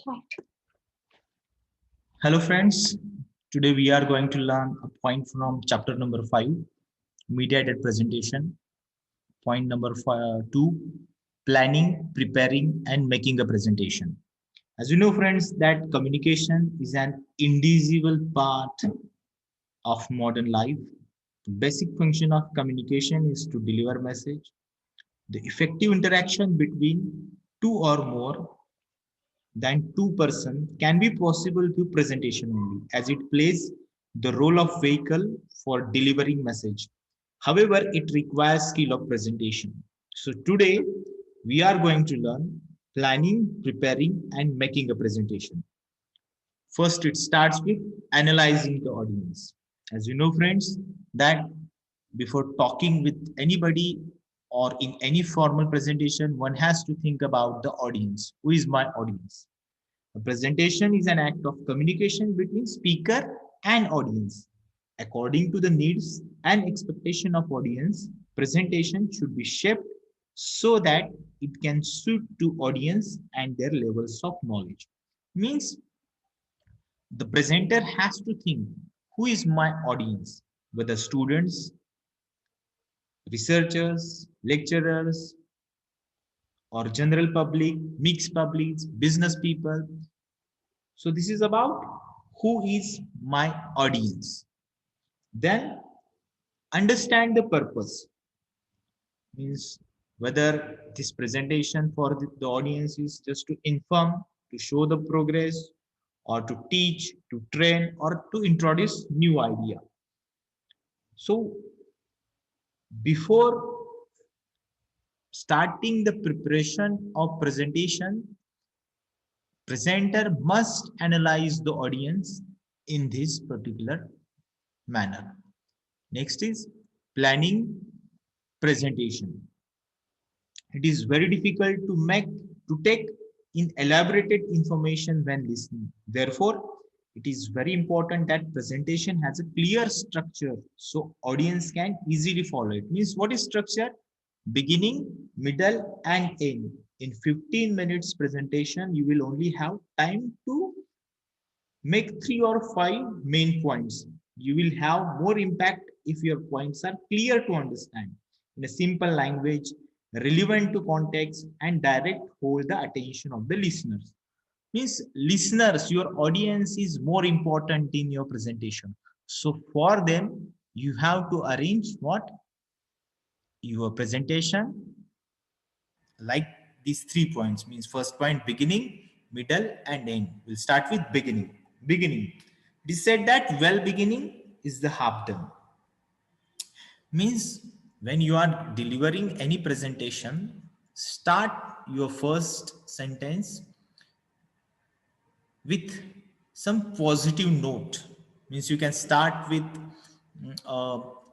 Right. Hello friends, today we are going to learn a point from chapter number 5, mediated presentation. Point number 2, planning, preparing and making a presentation. As you know friends that communication is an indivisible part of modern life. The basic function of communication is to deliver message. The effective interaction between two or more than two-person can be possible through presentation only, as it plays the role of vehicle for delivering message. However, it requires skill of presentation. So today we are going to learn planning, preparing, and making a presentation. First, it starts with analyzing the audience. As you know, friends, that before talking with anybody or in any formal presentation, one has to think about the audience. Who is my audience? A presentation is an act of communication between speaker and audience. According to the needs and expectation of audience, presentation should be shaped so that it can suit to audience and their levels of knowledge. Means the presenter has to think who is my audience, whether students, researchers, lecturers, or general public, mixed publics, business people. So this is about who is my audience. Then understand the purpose. Means whether this presentation for the audience is just to inform, to show the progress, or to teach, to train, or to introduce new idea. So before starting the preparation of presentation, presenter must analyze the audience in this particular manner. Next is planning presentation. It is very difficult to take in elaborated information when listening. Therefore, it is very important that presentation has a clear structure so audience can easily follow it. Means what is structure? Beginning, middle, and end. In 15 minutes presentation, you will only have time to make 3 or 5 main points. You will have more impact if your points are clear to understand in a simple language, relevant to context, and direct hold the attention of the listeners. Means listeners, your audience is more important in your presentation. So for them, you have to arrange what your presentation like these 3 points. Means first point beginning, middle, and end. We'll start with beginning. Beginning. It is said that well beginning is the half done. Means when you are delivering any presentation, start your first sentence with some positive note. Means you can start with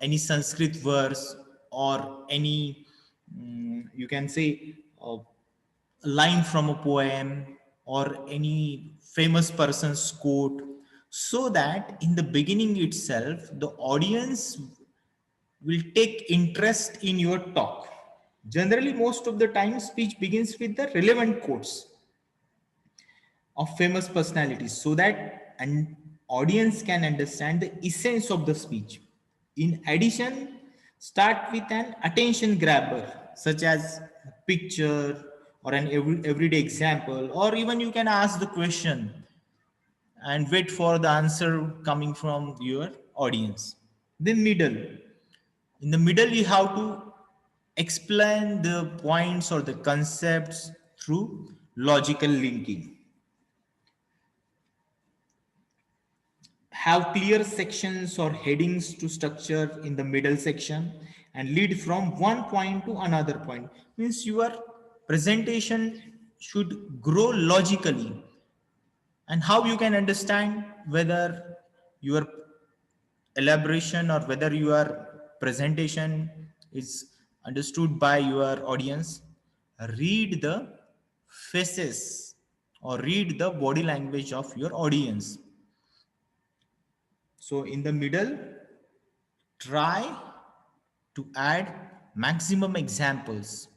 any Sanskrit verse or any you can say a line from a poem or any famous person's quote, so that in the beginning itself the audience will take interest in your talk. Generally, most of the time speech begins with the relevant quotes of famous personalities so that an audience can understand the essence of the speech. In addition, start with an attention grabber such as a picture or an everyday example, or even you can ask the question and wait for the answer coming from your audience. Then middle. In the middle, you have to explain the points or the concepts through logical linking. Have clear sections or headings to structure in the middle section and lead from one point to another point. Means your presentation should grow logically, and how you can understand whether your elaboration or whether your presentation is understood by your audience. Read the faces or read the body language of your audience. So in the middle, try to add maximum examples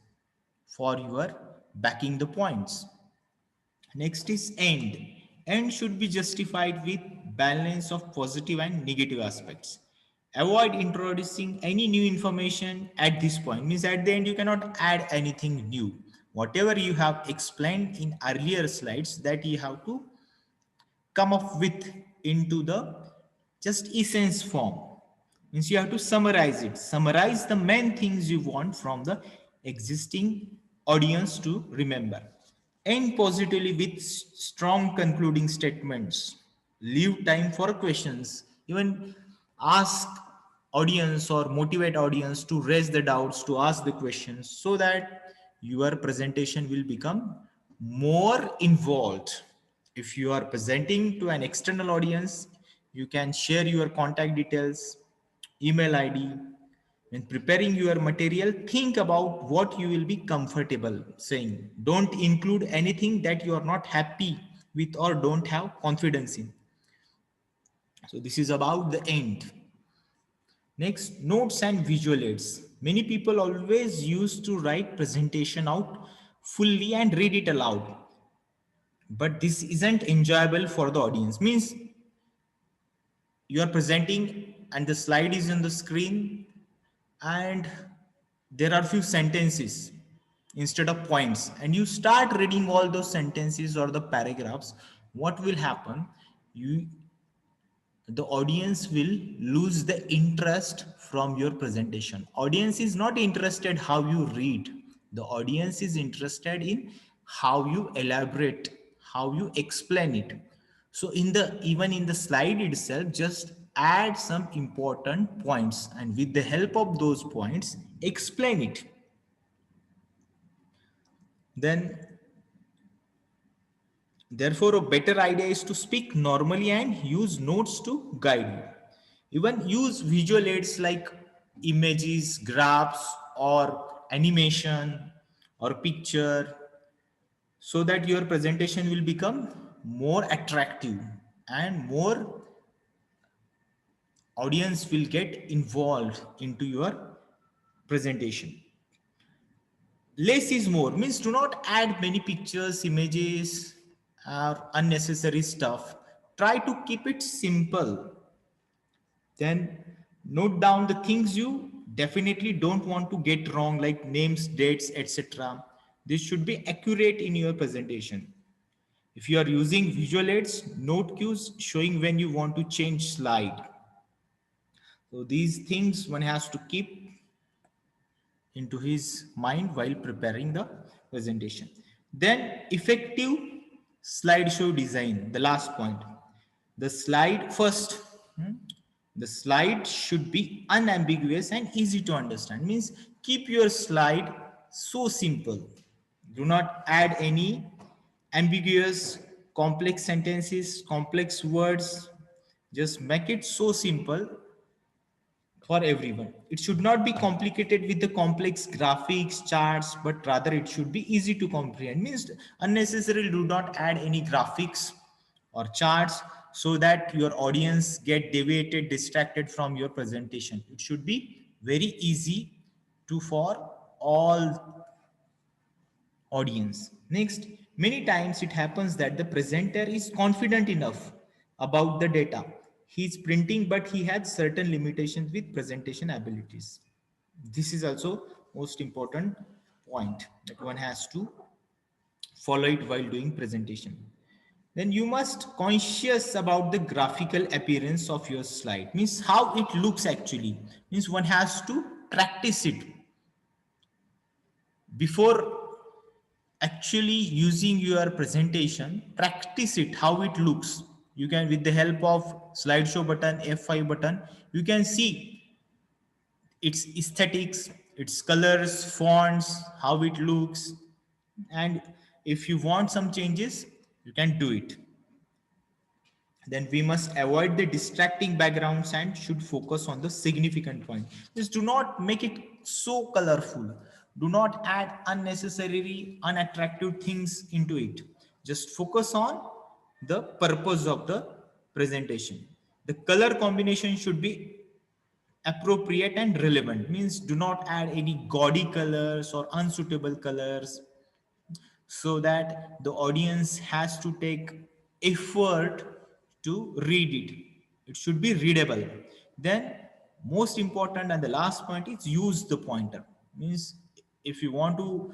for your backing the points. Next is end. End should be justified with balance of positive and negative aspects. Avoid introducing any new information at this point. Means at the end you cannot add anything new. Whatever you have explained in earlier slides, that you have to come up with into the just essence form. Means you have to summarize it, summarize the main things you want from the existing audience to remember. End positively with strong concluding statements. Leave time for questions. Even ask audience or motivate audience to raise the doubts, to ask the questions, so that your presentation will become more involved. If you are presenting to an external audience, you can share your contact details, email ID. When preparing your material, think about what you will be comfortable saying. Don't include anything that you are not happy with or don't have confidence in. So this is about the end. Next, notes and visual aids. Many people always used to write presentation out fully and read it aloud. But this isn't enjoyable for the audience. Means you are presenting and the slide is on the screen, and there are few sentences instead of points, and you start reading all those sentences or the paragraphs. What will happen? You The audience will lose the interest from your presentation. Audience is not interested how you read. The audience is interested in how you elaborate, how you explain it. So in the even in the slide itself, just add some important points, and with the help of those points explain it. Then therefore, a better idea is to speak normally and use notes to guide you. Even use visual aids like images, graphs, or animation or picture, so that your presentation will become more attractive and more audience will get involved into your presentation. Less is more means do not add many pictures, images, or unnecessary stuff. Try to keep it simple. Then note down the things you definitely don't want to get wrong, like names, dates, etc. This should be accurate in your presentation. If you are using visual aids, note cues showing when you want to change slide. So these things one has to keep into his mind while preparing the presentation. Then effective slideshow design, the last point. The slide first, the slide should be unambiguous and easy to understand. Means keep your slide so simple. Do not add any ambiguous, complex sentences, complex words. Just make it so simple for everyone. It should not be complicated with the complex graphics, charts, but rather it should be easy to comprehend. Means unnecessarily do not add any graphics or charts so that your audience get deviated, distracted from your presentation. It should be very easy to for all audience. Next, many times it happens that the presenter is confident enough about the data he's printing, but he has certain limitations with presentation abilities. This is also most important point that one has to follow it while doing presentation. Then you must conscious about the graphical appearance of your slide. Means how it looks actually. Means one has to practice it before actually using your presentation. Practice it how it looks. You can, with the help of slideshow button, F5 button, you can see its aesthetics, its colors, fonts, how it looks. And if you want some changes, you can do it. Then we must avoid the distracting backgrounds and should focus on the significant point. Just do not make it so colorful. Do not add unnecessarily unattractive things into it. Just focus on the purpose of the presentation. The color combination should be appropriate and relevant. Means do not add any gaudy colors or unsuitable colors. so that the audience has to take effort to read it. It should be readable. Then most important and the last point is use the pointer. Means if you want to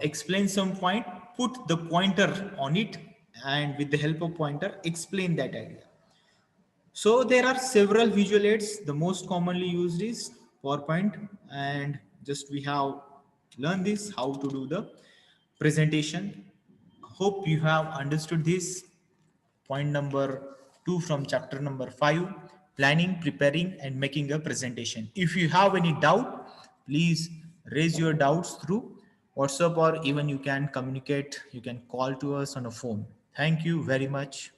explain some point, put the pointer on it, and with the help of pointer explain that idea. So there are several visual aids. The most commonly used is PowerPoint, and just we have learned this how to do the presentation. Hope you have understood this. Point number 2 from chapter number 5: planning, preparing, and making a presentation. If you have any doubt, please raise your doubts through WhatsApp, or even you can communicate, you can call to us on a phone. Thank you very much.